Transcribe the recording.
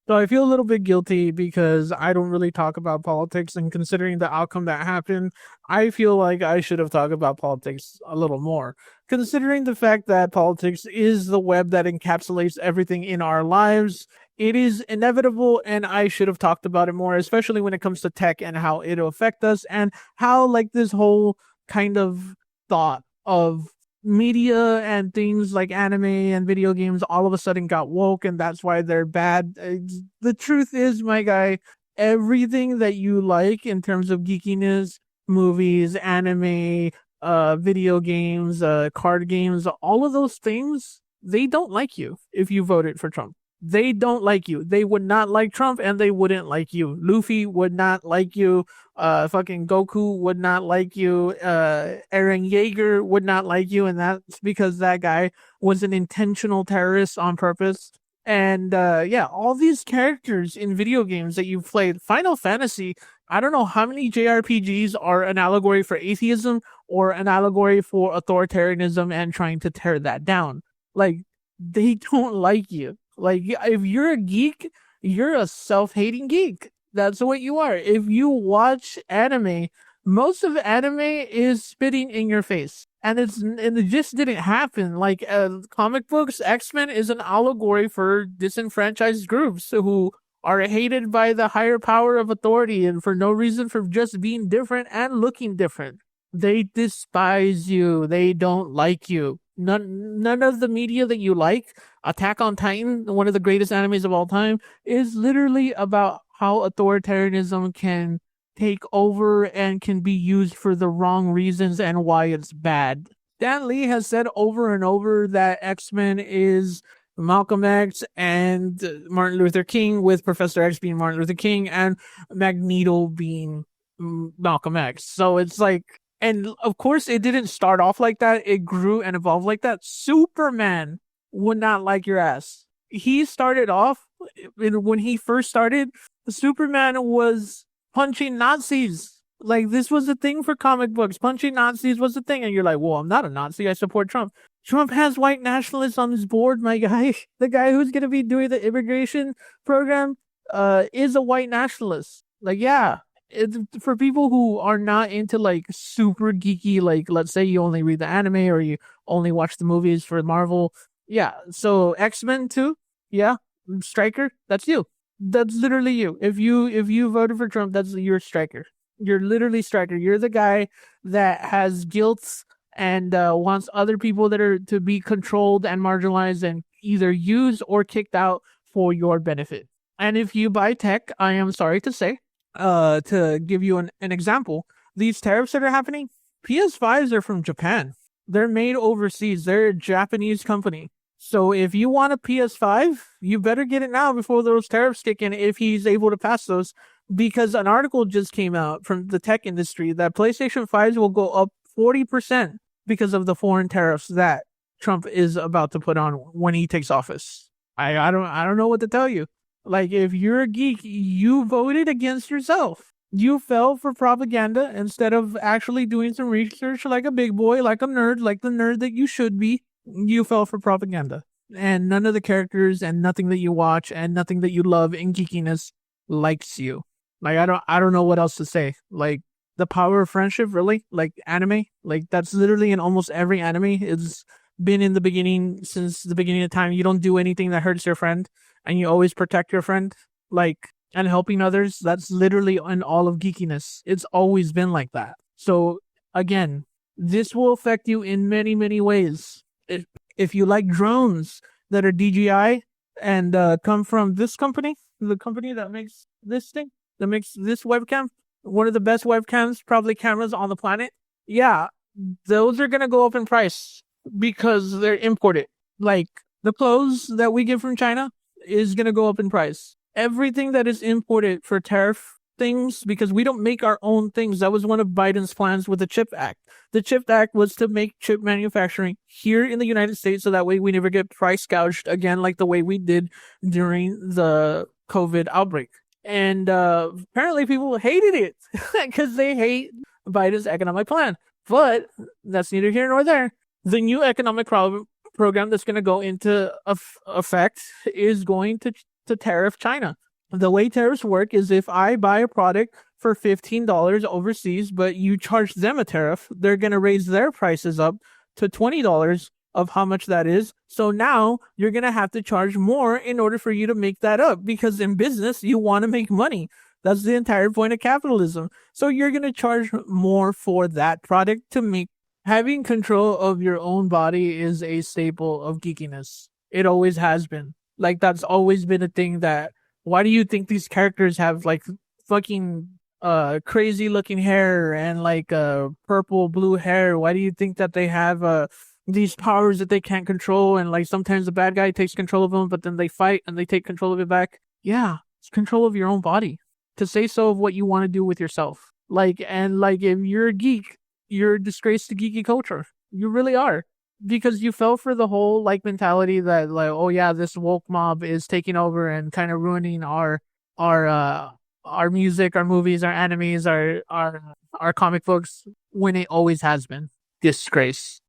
So I feel a little bit guilty because I don't really talk about politics, and considering the outcome that happened, I feel like I should have talked about politics a little more. Considering the fact that politics is the web that encapsulates everything in our lives, it is inevitable, and I should have talked about it more, especially when it comes to tech and how it'll affect us, and how like this whole kind of thought of media and things like anime and video games all of a sudden got woke, and that's why they're bad. The truth is, my guy, everything that you like in terms of geekiness, movies, anime, video games, card games, all of those things, they don't like you if you voted for Trump. They don't like you. They would not like Trump, and they wouldn't like you. Luffy would not like you. Fucking Goku would not like you. Eren Yeager would not like you, and that's because that guy was an intentional terrorist on purpose. And yeah, all these characters in video games that you've played, Final Fantasy, I don't know how many JRPGs are an allegory for atheism or an allegory for authoritarianism and trying to tear that down. Like, they don't like you. Like, if you're a geek, you're a self-hating geek. That's what you are. If you watch anime, most of anime is spitting in your face. And it just didn't happen. Like, comic books, X-Men is an allegory for disenfranchised groups who are hated by the higher power of authority and for no reason, for just being different and looking different. They despise you. They don't like you. None of the media that you like, Attack on Titan, one of the greatest animes of all time, is literally about how authoritarianism can take over and can be used for the wrong reasons and why it's bad. Stan Lee has said over and over that X-Men is Malcolm X and Martin Luther King, with Professor X being Martin Luther King and Magneto being Malcolm X. So it's like, and of course, it didn't start off like that. It grew and evolved like that. Superman would not like your ass. He started off, when he first started, Superman was punching Nazis. Like, this was a thing for comic books. Punching Nazis was a thing. And you're like, well, I'm not a Nazi. I support Trump. Trump has white nationalists on his board, my guy. The guy who's going to be doing the immigration program is a white nationalist. Like, yeah. For people who are not into like super geeky, like let's say you only read the anime or you only watch the movies for Marvel, yeah. So X-Men too, yeah. Stryker, that's you. That's literally you. If you voted for Trump, that's your Stryker. You're literally Stryker. You're the guy that has guilt and wants other people that are to be controlled and marginalized and either used or kicked out for your benefit. And if you buy tech, I am sorry to say, to give you an example, these tariffs that are happening, PS5s are from Japan. They're made overseas. They're a Japanese company. So if you want a PS5, you better get it now before those tariffs kick in, if he's able to pass those. Because an article just came out from the tech industry that PlayStation 5s will go up 40% because of the foreign tariffs that Trump is about to put on when he takes office. I don't know what to tell you. Like, if you're a geek, you voted against yourself. You fell for propaganda instead of actually doing some research like a big boy, like a nerd, like the nerd that you should be. You fell for propaganda. And none of the characters and nothing that you watch and nothing that you love in geekiness likes you. Like, I don't know what else to say. Like, the power of friendship, really? Like, anime? Like, that's literally in almost every anime. It's been in the beginning, since the beginning of time. You don't do anything that hurts your friend, and you always protect your friend. Like, and helping others, that's literally in all of geekiness. It's always been like that. So, again, this will affect you in many, many ways. If you like drones that are DJI and come from this company, the company that makes this thing, that makes this webcam, one of the best webcams, probably cameras on the planet, yeah, those are going to go up in price because they're imported. Like, the clothes that we get from China is going to go up in price. Everything that is imported for tariff things, because we don't make our own things. That was one of Biden's plans with the CHIP Act. The CHIP Act was to make chip manufacturing here in the United States so that way we never get price gouged again like the way we did during the COVID outbreak. And apparently people hated it because they hate Biden's economic plan. But that's neither here nor there. The new economic program that's going to go into effect is going to to tariff China. The way tariffs work is if I buy a product for $15 overseas, but you charge them a tariff, they're going to raise their prices up to $20 of how much that is. So now you're going to have to charge more in order for you to make that up, because in business, you want to make money. That's the entire point of capitalism. So you're going to charge more for that product to make. Having control of your own body is a staple of geekiness. It always has been. Like, that's always been a thing that, why do you think these characters have like fucking crazy looking hair and like purple blue hair? Why do you think that they have these powers that they can't control, and like sometimes the bad guy takes control of them, but then they fight and they take control of it back? Yeah, it's control of your own body, to say so of what you want to do with yourself. Like, and like, if you're a geek, you're a disgrace to geeky culture. You really are. Because you fell for the whole like mentality that like, oh yeah, this woke mob is taking over and kind of ruining our music, our movies, our animes, our comic books, when it always has been. Disgrace.